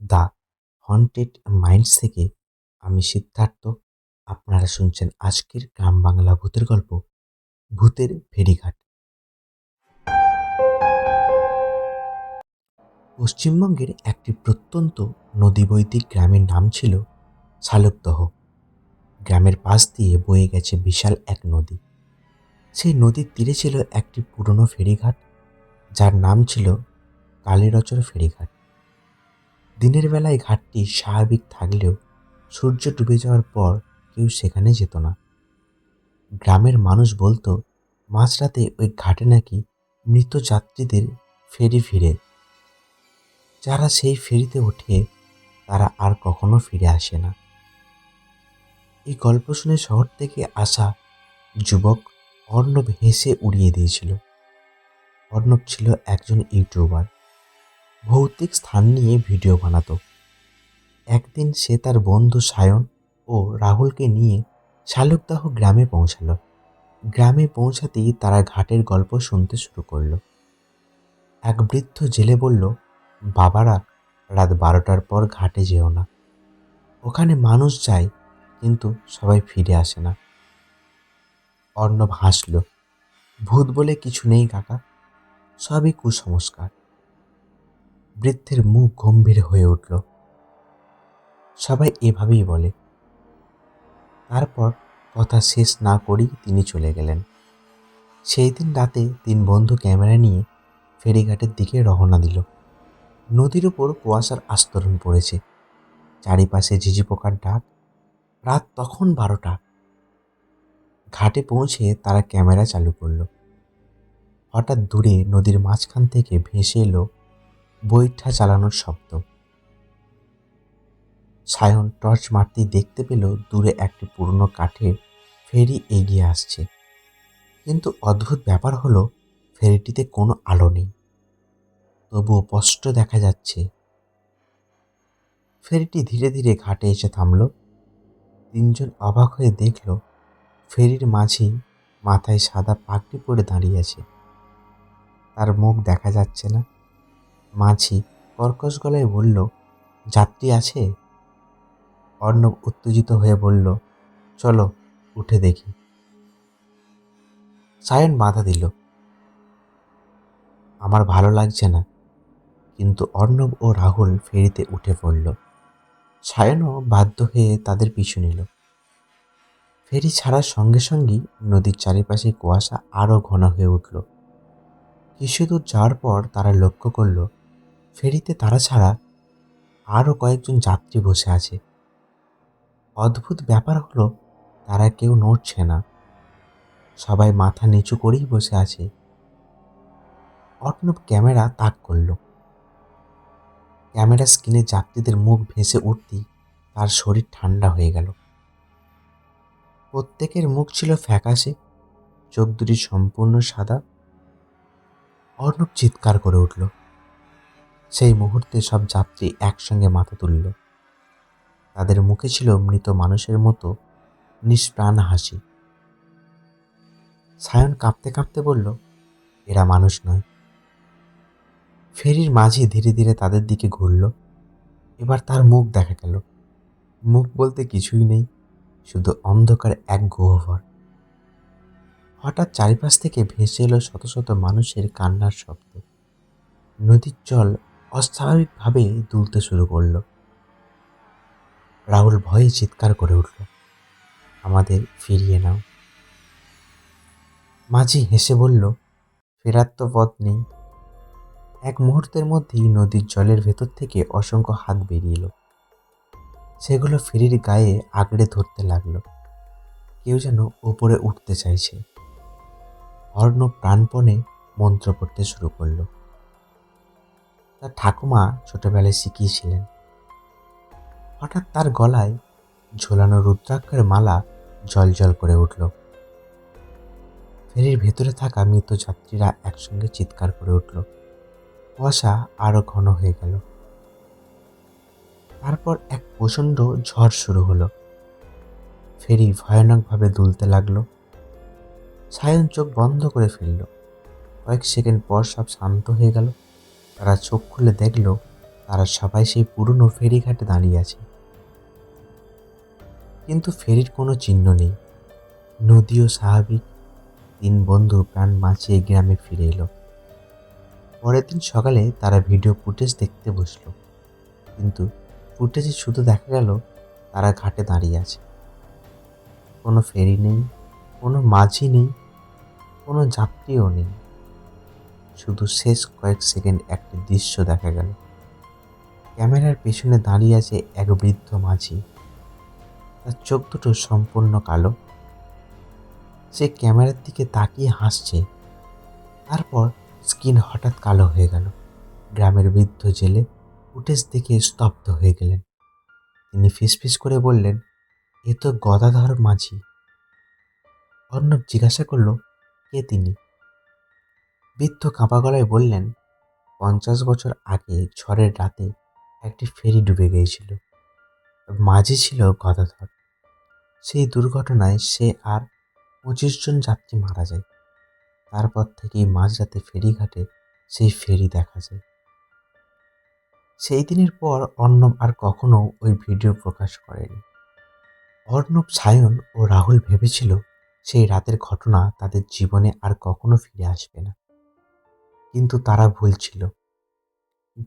The haunted minds থেকে আমি সিদ্ধার্থ। আপনারা শুনছেন আজকের গ্রাম বাংলা ভূতের গল্প, ভূতের ফেরিঘাট। পশ্চিমবঙ্গের একটি প্রত্যন্ত নদীবৈদিক গ্রামের নাম ছিল শালুকদহ। গ্রামের পাশ দিয়ে বয়ে গেছে বিশাল এক নদী। সেই নদীর তীরে ছিল একটি পুরনো ফেরিঘাট, যার নাম ছিল কালীরচর ফেরিঘাট। দিনের বেলায় ঘাটটি স্বাভাবিক থাকলেও সূর্য ডুবে যাওয়ার পর কেউ সেখানে যেত না। গ্রামের মানুষ বলতো মাঝরাতে ওই ঘাটে নাকি মৃত যাত্রীদের ফেরি ফিরে। যারা সেই ফেরিতে ওঠে তারা আর কখনো ফিরে আসে না। এই গল্প শুনে শহর থেকে আসা যুবক অর্ণব হেসে উড়িয়ে দিয়েছিল। অর্ণব ছিল একজন ইউটিউবার, ভৌতিক স্থান নিয়ে ভিডিও বানাতো। একদিন সে তার বন্ধু সায়ন ও রাহুলকে নিয়ে শালুকদাহ গ্রামে পৌঁছালো। গ্রামে পৌঁছাতেই তারা ঘাটের গল্প শুনতে শুরু করলো। এক বৃদ্ধ জেলে বলল, বাবারা, রাত 12টার পর ঘাটে যেও না। ওখানে মানুষ যায় কিন্তু সবাই ফিরে আসে না। অর্ণব হাসল, ভূত বলে কিছু নেই কাকা, সবই কুসংস্কার। বৃদ্ধের মুখ গম্ভীর হয়ে উঠল। সবাই এভাবেই বলে। তারপর কথা শেষ না করেই তিনি চলে গেলেন। সেই দিন রাতে 3 বন্ধু ক্যামেরা নিয়ে ফেরিঘাটের দিকে রওনা দিল। নদীর উপর কুয়াশার আস্তরণ পড়েছে, চারিপাশে ঝিঝি পোকার ডাক। রাত তখন 12টা। ঘাটে পৌঁছে তারা ক্যামেরা চালু করলো। হঠাৎ দূরে নদীর মাঝখান থেকে ভেসে এলো বৈঠা চালানোর শব্দ। সায়ন টর্চ মারতেই দেখতে পেল দূরে একটি পুরনো কাঠের ফেরি এগিয়ে আসছে। কিন্তু অদ্ভুত ব্যাপার হলো, ফেরিটিতে কোনো আলো নেই, তবুও স্পষ্ট দেখা যাচ্ছে। ফেরিটি ধীরে ধীরে ঘাটে এসে থামল। 3জন অবাক হয়ে দেখল ফেরির মাঝি মাথায় সাদা পাগড়ি পরে দাঁড়িয়ে আছে। তার মুখ দেখা যাচ্ছে না। মাঝি কর্কশ গলায় বলল, যাত্রী আছে? অর্ণব উত্তেজিত হয়ে বলল, চলো উঠে দেখি। সায়ন বাধা দিল, আমার ভালো লাগছে না। কিন্তু অর্ণব ও রাহুল ফেরিতে উঠে পড়ল। সায়নও বাধ্য হয়ে তাদের পিছু নিল। ফেরি ছাড়ার সঙ্গে সঙ্গেই নদীর চারিপাশে কুয়াশা আরও ঘন হয়ে উঠল। কিছু দূর যাওয়ার পর তারা লক্ষ্য করল ফেরিতে তারা ছাড়া আরও কয়েকজন যাত্রী বসে আছে। অদ্ভুত ব্যাপার হলো, তারা কেউ নড়ছে না, সবাই মাথা নিচু করেই বসে আছে। অর্ণব ক্যামেরা তাক করল। ক্যামেরা স্ক্রিনে যাত্রীদের মুখ ভেসে উঠতেই তার শরীর ঠান্ডা হয়ে গেল। প্রত্যেকের মুখ ছিল ফ্যাকাশে, চোখ দুটি সম্পূর্ণ সাদা। অর্ণব চিৎকার করে উঠল। সেই মুহূর্তে সব যাত্রী একসঙ্গে মাথা তুলল। তাদের মুখে ছিল মৃত মানুষের মতো নিষ্প্রাণ হাসি। সায়ন কাঁপতে কাঁপতে বলল, এরা মানুষ নয়। ফেরির মাঝি ধীরে ধীরে তাদের দিকে ঘুরল। এবার তার মুখ দেখা গেল। মুখ বলতে কিছুই নেই, শুধু অন্ধকার এক গহ্বর। হঠাৎ চারিপাশ থেকে ভেসে এলো শত শত মানুষের কান্নার শব্দ। নদীর জল অস্বাভাবিকভাবে দুলতে শুরু করলো। রাহুল ভয়ে চিৎকার করে উঠল, আমাদের ফিরিয়ে নাও। মাঝি হেসে বলল, ফেরার তো পথ নেই। এক মুহূর্তের মধ্যেই নদীর জলের ভেতর থেকে অসংখ্য হাত বেরিয়ে এলো। সেগুলো ফেরির গায়ে আঁকড়ে ধরতে লাগলো। কেউ যেন উপরে উঠতে চাইছে। অর্ণব প্রাণপণে মন্ত্র পড়তে শুরু করলো। তার ঠাকুমা ছোটবেলায় শিখিয়েছিলেন। হঠাৎ তার গলায় ঝোলানো রুদ্রাক্ষের মালা জ্বলজ্বল করে উঠল। ফেরির ভেতরে থাকা মৃত যাত্রীরা একসঙ্গে চিৎকার করে উঠল। কুয়াশা আরো ঘন হয়ে গেল। তারপর এক প্রচণ্ড ঝড় শুরু হলো। ফেরি ভয়ানকভাবে দুলতে লাগলো। সায়ন চোখ বন্ধ করে ফেলল। কয়েক সেকেন্ড পর সব শান্ত হয়ে গেল। তারা চোখ খুলে দেখল তারা সবাই সেই পুরনো ফেরিঘাটে দাঁড়িয়ে আছে, কিন্তু ফেরির কোনো চিহ্ন নেই। নদীও স্বাভাবিক। 3 বন্ধু প্রাণ বাঁচিয়ে গ্রামে ফিরে এলো। পরের দিন সকালে তারা ভিডিও ফুটেজ দেখতে বসলো, কিন্তু ফুটেজে শুধু দেখা গেল তারা ঘাটে দাঁড়িয়ে আছে। কোনো ফেরি নেই, কোনো মাঝি নেই, কোনো যাত্রীও নেই। শুধু শেষ কয়েক সেকেন্ড একটি দৃশ্য দেখা গেল। ক্যামেরার পেছনে দাঁড়িয়ে আছে এক বৃদ্ধ মাঝি। তার চোখ দুটো সম্পূর্ণ কালো। সে ক্যামেরার দিকে তাকিয়ে হাসছে। তারপর স্ক্রিন হঠাৎ কালো হয়ে গেল। গ্রামের বৃদ্ধ জেলে ফুটেজ দেখে স্তব্ধ হয়ে গেলেন। তিনি ফিসফিস করে বললেন, এ তো গদাধর মাঝি। অর্ণব জিজ্ঞাসা করলো, কে তিনি? বৃদ্ধ কাঁপা গলায় বললেন, 50 বছর আগে ঝড়ের রাতে একটি ফেরি ডুবে গিয়েছিল। মাঝি ছিল গদাধর। সেই দুর্ঘটনায় সে আর 25 জন যাত্রী মারা যায়। তারপর থেকেই মাঝরাতে ফেরিঘাটে সেই ফেরি দেখা যায়। সেই দিনের পর অর্ণব আর কখনো ওই ভিডিও প্রকাশ করেনি। অর্ণব, সায়ন ও রাহুল ভেবেছিল সেই রাতের ঘটনা তাদের জীবনে আর কখনো ফিরে আসবে না, কিন্তু তারা ভুল ছিল।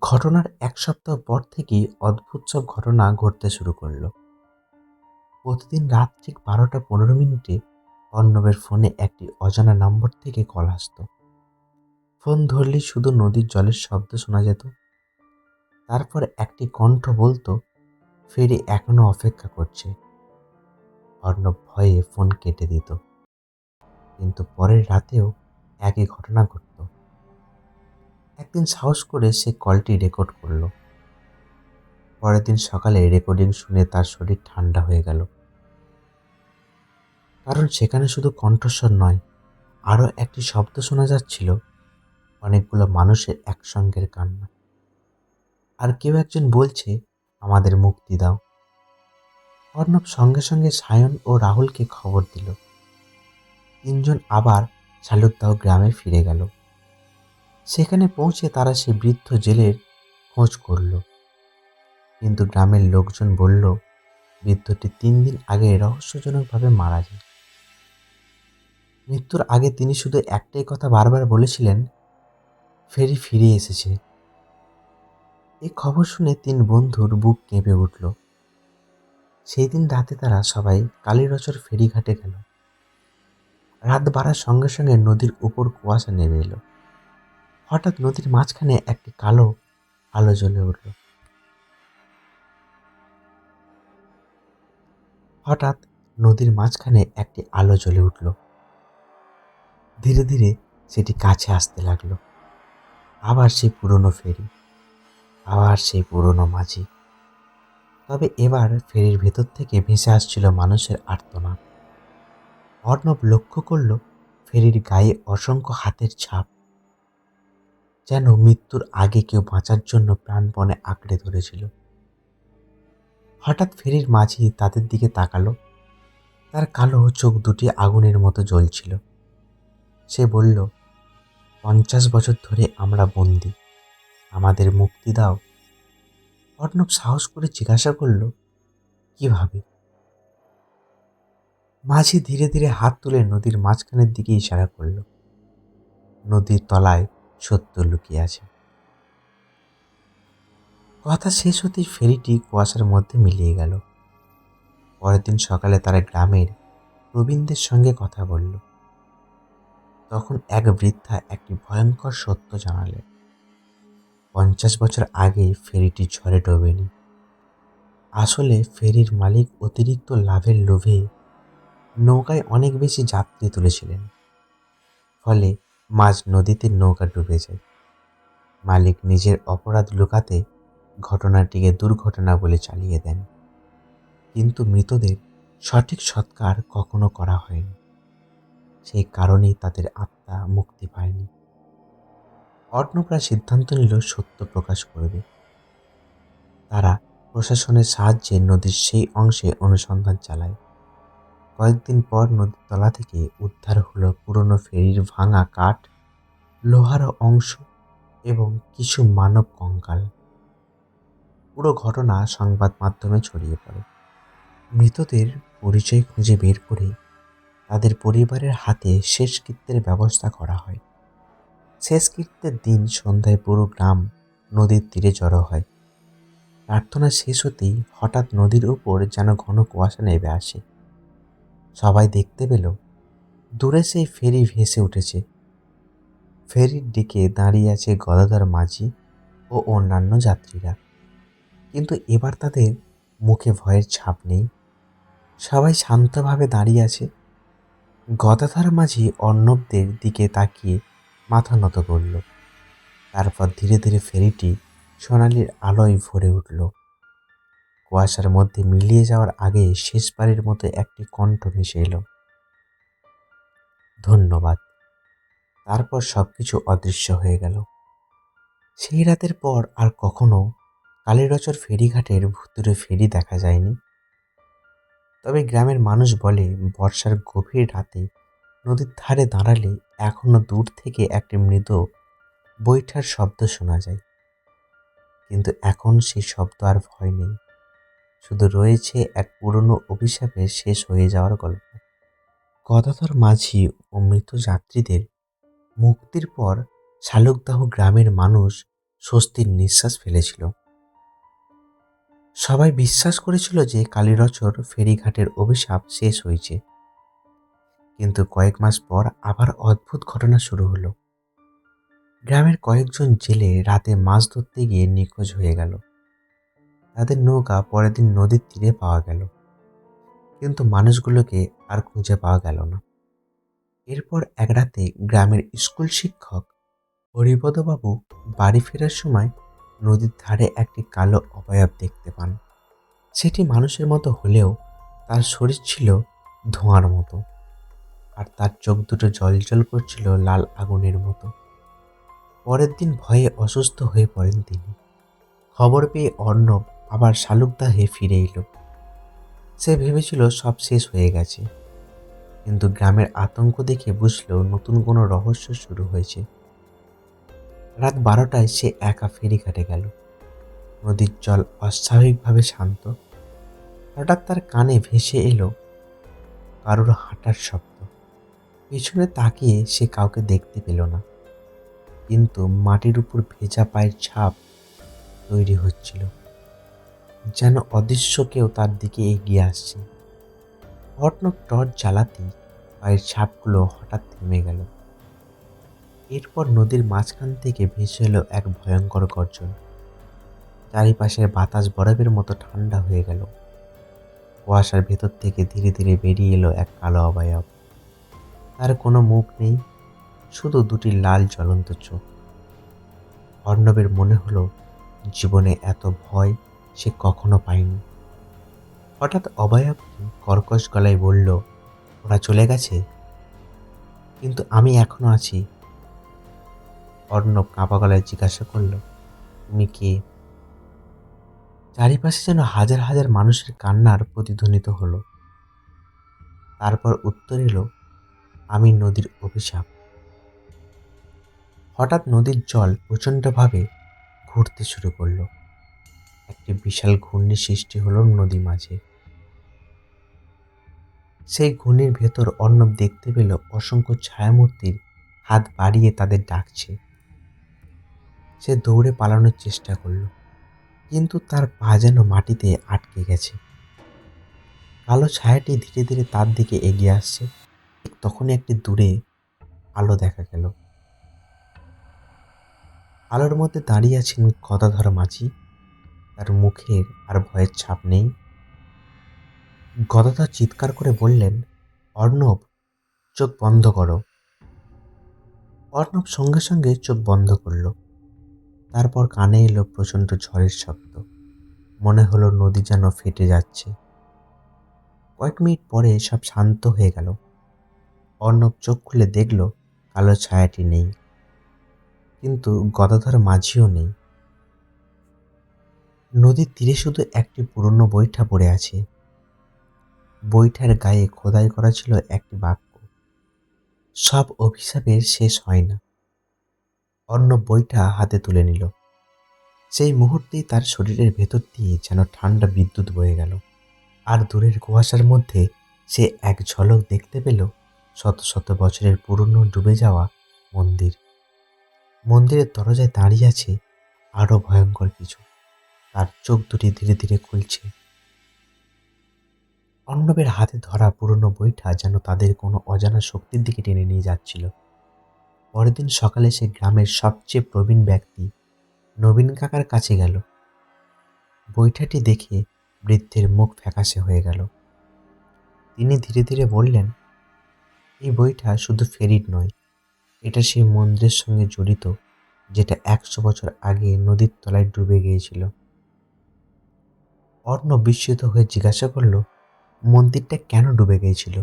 ঘটনার 1 সপ্তাহ পর থেকেই অদ্ভুত সব ঘটনা ঘটতে শুরু করলো। প্রতিদিন রাত ঠিক 12টা 15 মিনিটে অর্ণবের ফোনে একটি অজানা নম্বর থেকে কল আসতো। ফোন ধরলেই শুধু নদীর জলের শব্দ শোনা যেত। তারপর একটি কণ্ঠ বলতো, ফেরি এখনো অপেক্ষা করছে। অর্ণব ভয়ে ফোন কেটে দিত, কিন্তু পরের রাতেও একই ঘটনা ঘটত। একদিন সাহস করে সে কলটি রেকর্ড করলো। পরের দিন সকালে রেকর্ডিং শুনে তার শরীর ঠান্ডা হয়ে গেল, কারণ সেখানে শুধু কণ্ঠস্বর নয়, আরও একটি শব্দ শোনা যাচ্ছিল, অনেকগুলো মানুষের একসঙ্গের কান্না। আর কেউ একজন বলছে, আমাদের মুক্তি দাও। অর্ণব সঙ্গে সঙ্গে সায়ন ও রাহুলকে খবর দিল। 3জন আবার শালুকদাহ গ্রামে ফিরে গেল। সেখানে পৌঁছে তারা সেই বৃদ্ধ জেলের খোঁজ করল, কিন্তু গ্রামের লোকজন বলল, বৃদ্ধটি 3 দিন আগে রহস্যজনকভাবে মারা যায়। মৃত্যুর আগে তিনি শুধু একটাই কথা বারবার বলেছিলেন, ফেরি ফিরে এসেছে। এই খবর শুনে 3 বন্ধুর বুক কেঁপে উঠল। সেই দিন রাতে তারা সবাই কালীরচর ফেরিঘাটে গেল। রাত বাড়ার সঙ্গে সঙ্গে নদীর উপর কুয়াশা নেমে এলো। হঠাৎ নদীর মাঝখানে একটি কালো আলো জ্বলে উঠল। হঠাৎ নদীর মাঝখানে একটি আলো জ্বলে উঠল। ধীরে ধীরে সেটি কাছে আসতে লাগলো। আবার সেই পুরনো ফেরি, আবার সেই পুরনো মাঝি। তবে এবার ফেরির ভেতর থেকে ভেসে আসছিল মানুষের আর্তনাদ। অর্ণব লক্ষ্য করল, ফেরির গায়ে অসংখ্য হাতের ছাপ, যেন মৃত্যুর আগে কেউ বাঁচার জন্য প্রাণপণে আঁকড়ে ধরেছিল। হঠাৎ ফেরির মাঝি তাদের দিকে তাকালো। তার কালো চোখ দুটি আগুনের মতো জ্বলছিল। সে বলল, 50 বছর ধরে আমরা বন্দী, আমাদের মুক্তি দাও। অর্ণব সাহস করে জিজ্ঞাসা করল, কিভাবে? মাঝি ধীরে ধীরে হাত তুলে নদীর মাঝখানের দিকে ইশারা করল। নদীর তলায় সত্য লুকিয়ে আছে। কথা শেষ হতেই ফেরিটি কুয়াশার মধ্যে মিলিয়ে গেল। পরের দিন সকালে তারা গ্রামের প্রবীণদের সঙ্গে কথা বলল। তখন এক বৃদ্ধা একটি ভয়ঙ্কর সত্য জানালেন। 50 বছর আগে ফেরিটি ঝড়ে ডোবেনি। আসলে ফেরির মালিক অতিরিক্ত লাভের লোভে নৌকায় অনেক বেশি যাত্রী তুলেছিলেন। ফলে মাঝ নদীতে নৌকা ডুবে যায়। মালিক নিজের অপরাধ লুকাতে ঘটনাটিকে দুর্ঘটনা বলে চালিয়ে দেন, কিন্তু মৃতদের সঠিক সৎকার কখনো করা হয়নি। সেই কারণেই তাদের আত্মা মুক্তি পায়নি। অর্ণবরা সিদ্ধান্ত নিল সত্য প্রকাশ করবে। তারা প্রশাসনের সাহায্যে নদীর সেই অংশে অনুসন্ধান চালায়। কয়েকদিন পর নদীর তলা থেকে উদ্ধার হলো পুরনো ফেরির ভাঙা কাঠ, লোহার অংশ এবং কিছু মানব কঙ্কাল। পুরো ঘটনা সংবাদ মাধ্যমে ছড়িয়ে পড়ে। মৃতদের পরিচয় খুঁজে বের করে তাদের পরিবারের হাতে শেষকৃত্যের ব্যবস্থা করা হয়। শেষকৃত্যের দিন সন্ধ্যায় পুরো গ্রাম নদীর তীরে জড়ো হয়। প্রার্থনা শেষ হতেই হঠাৎ নদীর উপর যেন ঘন কুয়াশা নেমে আসে। সবাই দেখতে পেল দূরে সেই ফেরি ভেসে উঠেছে। ফেরির দিকে দাঁড়িয়ে আছে গদাধর মাঝি ও অন্যান্য যাত্রীরা। কিন্তু এবার তাদের মুখে ভয়ের ছাপ নেই। সবাই শান্তভাবে দাঁড়িয়ে আছে। গদাধর মাঝি অর্ণবদের দিকে তাকিয়ে মাথা নত করল। তারপর ধীরে ধীরে ফেরিটি সোনালির আলোয় ভরে উঠল। কুয়াশার মধ্যে মিলিয়ে যাওয়ার আগে শেষবারের মতো একটি কণ্ঠ ভেসে এলো, ধন্যবাদ। তারপর সবকিছু অদৃশ্য হয়ে গেল। সেই রাতের পর আর কখনো কালীরচর ফেরিঘাটের ভুতুড়ে ফেরি দেখা যায়নি। তবে গ্রামের মানুষ বলে বর্ষার গভীর রাতে নদীর ধারে দাঁড়ালে এখনো দূর থেকে একটি মৃদু বৈঠার শব্দ শোনা যায়। কিন্তু এখন সেই শব্দ আর ভয় নেই, শুধু রয়েছে এক পুরনো অভিশাপের শেষ হয়ে যাওয়ার গল্প। গদাধর মাঝি ও মৃত যাত্রীদের মুক্তির পর শালুকদাহ গ্রামের মানুষ স্বস্তির নিঃশ্বাস ফেলেছিল। সবাই বিশ্বাস করেছিল যে কালীরচর ফেরিঘাটের অভিশাপ শেষ হয়েছে। কিন্তু কয়েক মাস পর আবার অদ্ভুত ঘটনা শুরু হলো। গ্রামের কয়েকজন জেলে রাতে মাছ ধরতে গিয়ে নিখোঁজ হয়ে গেল। তাদের নৌকা পরের দিন নদীর তীরে পাওয়া গেল, কিন্তু মানুষগুলোকে আর খুঁজে পাওয়া গেল না। এরপর এক রাতে গ্রামের স্কুল শিক্ষক হরিপদবাবু বাড়ি ফেরার সময় নদীর ধারে একটি কালো অবয়ব দেখতে পান। সেটি মানুষের মতো হলেও তার শরীর ছিল ধোঁয়ার মতো, আর তার চোখ দুটো জ্বলজ্বল করছিল লাল আগুনের মতো। পরের দিন ভয়ে অসুস্থ হয়ে পড়েন তিনি। খবর পেয়ে অর্ণব আবার শালুকদাহে ফিরে এলো। সে ভেবেছিল সব শেষ হয়ে গেছে, কিন্তু গ্রামের আতঙ্ক দেখে বুঝলো নতুন কোনো রহস্য শুরু হয়েছে। রাত 12টায় সে একা ফেরিঘাটে গেল। নদীর জল অস্বাভাবিকভাবে শান্ত। হঠাৎ তার কানে ভেসে এলো কারোর হাঁটার শব্দ। পেছনে তাকিয়ে সে কাউকে দেখতে পেল না, কিন্তু মাটির উপর ভেজা পায়ের ছাপ তৈরি হচ্ছিল, যেন অদৃশ্য কেউ তার দিকে এগিয়ে আসছে। অর্ণব টর্চ জ্বালাতেই পায়ের ছাপগুলো হঠাৎ থেমে গেল। এরপর নদীর মাঝখান থেকে ভেসে এলো এক ভয়ঙ্কর গর্জন। চারিপাশের বাতাস বরফের মতো ঠান্ডা হয়ে গেল। কুয়াশার ভেতর থেকে ধীরে ধীরে বেরিয়ে এলো এক কালো অবয়ব। তার কোনো মুখ নেই, শুধু দুটি লাল জ্বলন্ত চোখ। অর্ণবের মনে হলো জীবনে এত ভয় সে কখনো পায়নি। হঠাৎ অবয়বটি কর্কশ গলায় বলল, ওরা চলে গেছে, কিন্তু আমি এখনো আছি। অর্ণব কাঁপা গলায় জিজ্ঞাসা করল, তুমি কে? চারিপাশে যেন হাজার হাজার মানুষের কান্নার প্রতিধ্বনিত হলো। তারপর উত্তর এলো, আমি নদীর অভিশাপ। হঠাৎ নদীর জল প্রচণ্ডভাবে ঘুরতে শুরু করলো। একটি বিশাল ঘূর্ণি সৃষ্টি হলো নদী মাঝে। সেই ঘূর্ণির ভেতর অর্ণব দেখতে পেল অসংখ্য ছায়ামূর্তির হাত বাড়িয়ে তাদের ডাকছে। সে দৌড়ে পালানোর চেষ্টা করলো, কিন্তু তার পা যেন মাটিতে আটকে গেছে। কালো ছায়াটি ধীরে ধীরে তার দিকে এগিয়ে আসছে। ঠিক তখনই একটি দূরে আলো দেখা গেল। আলোর মধ্যে দাঁড়িয়ে আছেন গদাধর মাঝি। তার মুখের আর ভয়ের ছাপ নেই। গদাধর চিৎকার করে বললেন, অর্ণব, চোখ বন্ধ করো। অর্ণব সঙ্গে সঙ্গে চোখ বন্ধ করল। তারপর কানে এলো প্রচণ্ড ঝড়ের শব্দ। মনে হলো নদী যেন ফেটে যাচ্ছে। কয়েক মিনিট পরে সব শান্ত হয়ে গেল। অর্ণব চোখ খুলে দেখল কালো ছায়াটি নেই, কিন্তু গদাধর মাঝিও নেই। নদীর তীরে শুধু একটি পুরনো বৈঠা পড়ে আছে। বৈঠার গায়ে খোদাই করা ছিল একটি বাক্য, সব অভিশাপের শেষ হয় না। অর্ণব বইটা হাতে তুলে নিল। সেই মুহূর্তেই তার শরীরের ভেতর দিয়ে যেন ঠান্ডা বিদ্যুৎ বয়ে গেল। আর দূরের কুয়াশার মধ্যে সে এক ঝলক দেখতে পেল শত শত বছরের পুরনো ডুবে যাওয়া মন্দির। মন্দিরের দরজায় দাঁড়িয়ে আছে আরো ভয়ঙ্কর কিছু। তার চোখ দুটি ধীরে ধীরে খুলছে। অর্ণবের হাতে ধরা পুরনো বইটা যেন তাদের কোনো অজানা শক্তির দিকে টেনে নিয়ে যাচ্ছিল। পরের দিন সকালে সে গ্রামের সবচেয়ে প্রবীণ ব্যক্তি নবীন কাকার কাছে গেল। বইটাটি দেখে বৃদ্ধের মুখ ফ্যাকাশে হয়ে গেল। তিনি ধীরে ধীরে বললেন, এই বইটা শুধু ফেরির নয়, এটা সেই মন্দিরের সঙ্গে জড়িত যেটা 100 বছর আগে নদীর তলায় ডুবে গিয়েছিল। অর্ণব বিস্মিত হয়ে জিজ্ঞাসা করল, মন্দিরটা কেন ডুবে গিয়েছিল?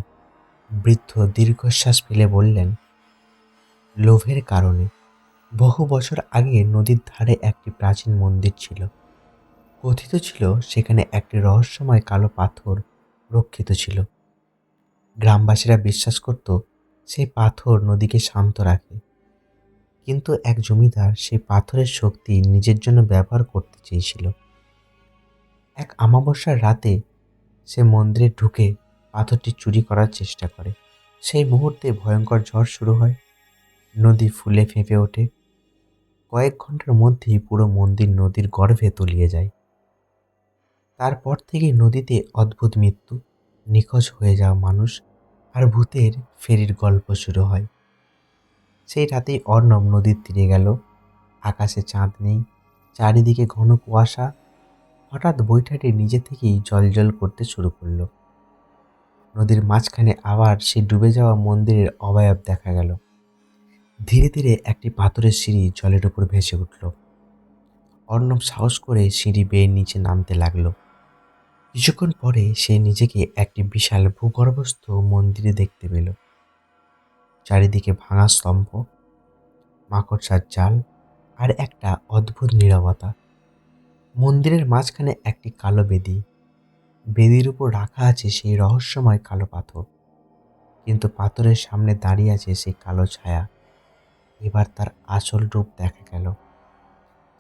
বৃদ্ধ দীর্ঘশ্বাস ফেলে বললেন, লোভের কারণে। বহু বছর আগে নদীর ধারে একটি প্রাচীন মন্দির ছিল। কথিত ছিল সেখানে একটি রহস্যময় কালো পাথর রক্ষিত ছিল। গ্রামবাসীরা বিশ্বাস করত সেই পাথর নদীকে শান্ত রাখে। কিন্তু এক জমিদার সেই পাথরের শক্তি নিজের জন্য ব্যবহার করতে চেয়েছিল। এক অমাবস্যার রাতে সে মন্দিরে ঢুকে পাথরটি চুরি করার চেষ্টা করে। সেই মুহূর্তে ভয়ঙ্কর ঝড় শুরু হয়। নদী ফুলে ফেঁপে ওঠে। কয়েক ঘন্টার মধ্যেই পুরো মন্দির নদীর গর্ভে তলিয়ে যায়। তারপর থেকেই নদীতে অদ্ভুত মৃত্যু, নিখোঁজ হয়ে যাওয়া মানুষ আর ভূতের ফেরির গল্প শুরু হয়। সেই রাতেই অর্ণব নদীর তীরে গেল। আকাশে চাঁদ নেই, চারিদিকে ঘন কুয়াশা। হঠাৎ বৈঠাটি নিজে থেকেই জ্বলজ্বল করতে শুরু করলো। নদীর মাঝখানে আবার সেই ডুবে যাওয়া মন্দিরের অবয়ব দেখা গেল। ধীরে ধীরে একটি পাথরের সিঁড়ি জলের উপর ভেসে উঠল। অর্ণব সাহস করে সিঁড়ি বেয়ে নিচে নামতে লাগলো। কিছুক্ষণ পরে সে নিজেকে একটি বিশাল ভূগর্ভস্থ মন্দিরে দেখতে পেল। চারিদিকে ভাঙা স্তম্ভ, মাকড়সার জাল আর একটা অদ্ভুত নীরবতা। মন্দিরের মাঝখানে একটি কালো বেদি। বেদির উপর রাখা আছে সেই রহস্যময় কালো পাথর। কিন্তু পাথরের সামনে দাঁড়িয়ে আছে সেই কালো ছায়া। এবার তার আসল রূপ দেখা গেল।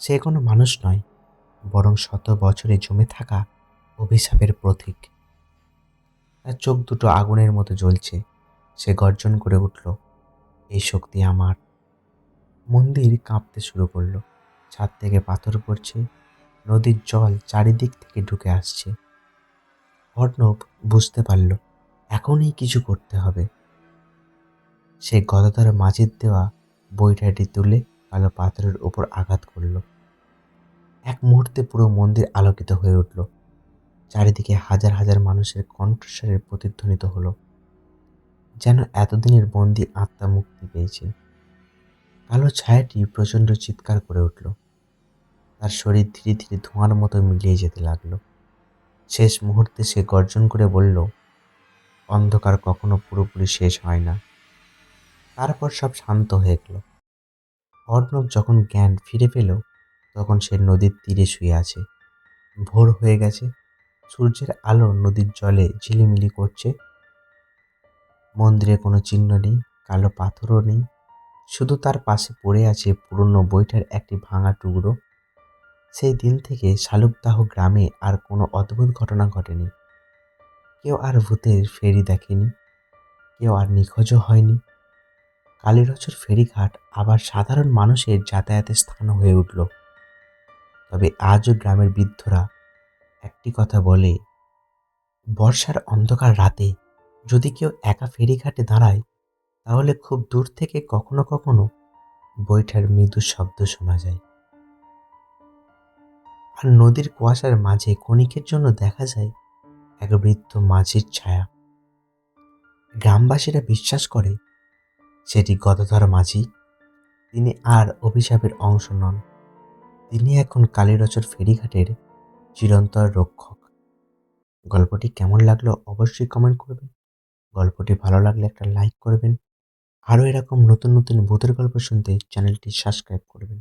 সে কোনো মানুষ নয়, বরং শত বছরে জমে থাকা অভিশাপের প্রতীক। তার চোখ দুটো আগুনের মতো জ্বলছে। সে গর্জন করে উঠল, এই শক্তি আমার। মন্দির কাঁপতে শুরু করলো। ছাদ থেকে পাথর পড়ছে, নদীর জল চারিদিক থেকে ঢুকে আসছে। অর্ণব বুঝতে পারল এখনই কিছু করতে হবে। সে গদাধর মাঝির দেওয়া বইটাটি তুলে কালো পাথরের উপর আঘাত করল। এক মুহূর্তে পুরো মন্দির আলোকিত হয়ে উঠল। চারিদিকে হাজার হাজার মানুষের কণ্ঠস্বরের প্রতিধ্বনিত হলো, যেন এতদিনের বন্দি আত্মা মুক্তি পেয়েছে। কালো ছায়াটি প্রচণ্ড চিৎকার করে উঠল। তার শরীর ধীরে ধীরে ধোঁয়ার মতো মিলিয়ে যেতে লাগলো। শেষ মুহূর্তে সে গর্জন করে বলল, অন্ধকার কখনো পুরোপুরি শেষ হয় না। তারপর সব শান্ত হয়ে গেল। অর্ণব যখন জ্ঞান ফিরে পেল, তখন সে নদীর তীরে শুয়ে আছে। ভোর হয়ে গেছে। সূর্যের আলো নদীর জলে ঝিলিমিলি করছে। মন্দিরে কোনো চিহ্ন নেই, কালো পাথরও নেই। শুধু তার পাশে পড়ে আছে পুরনো বইটার একটি ভাঙা টুকরো। সেই দিন থেকে শালুকদাহ গ্রামে আর কোনো অদ্ভুত ঘটনা ঘটেনি। কেউ আর ভূতের ফেরি দেখেনি, কেউ আর নিখোঁজও হয়নি। কালীরচর ফেরিঘাট আবার সাধারণ মানুষের যাতায়াতের স্থান হয়ে উঠল। তবে আজও গ্রামের বৃদ্ধরা একটি কথা বলে, বর্ষার অন্ধকার রাতে যদি কেউ একা ফেরিঘাটে দাঁড়ায়, তাহলে খুব দূর থেকে কখনো কখনো বৈঠার মৃদু শব্দ শোনা যায়। আর নদীর কুয়াশার মাঝে ক্ষণিকের জন্য দেখা যায় এক বৃদ্ধ মাঝির ছায়া। গ্রামবাসীরা বিশ্বাস করে সেটি গদাধর মাঝি। তিনি আর অভিশাপের অংশ নন। তিনি এখন কালীরচর ফেরিঘাটের চিরন্তর রক্ষক। গল্পটি কেমন লাগলো অবশ্যই কমেন্ট করবেন। গল্পটি ভালো লাগলে একটা লাইক করবেন। আরও এরকম নতুন নতুন ভূতের গল্প শুনতে চ্যানেলটি সাবস্ক্রাইব করবেন।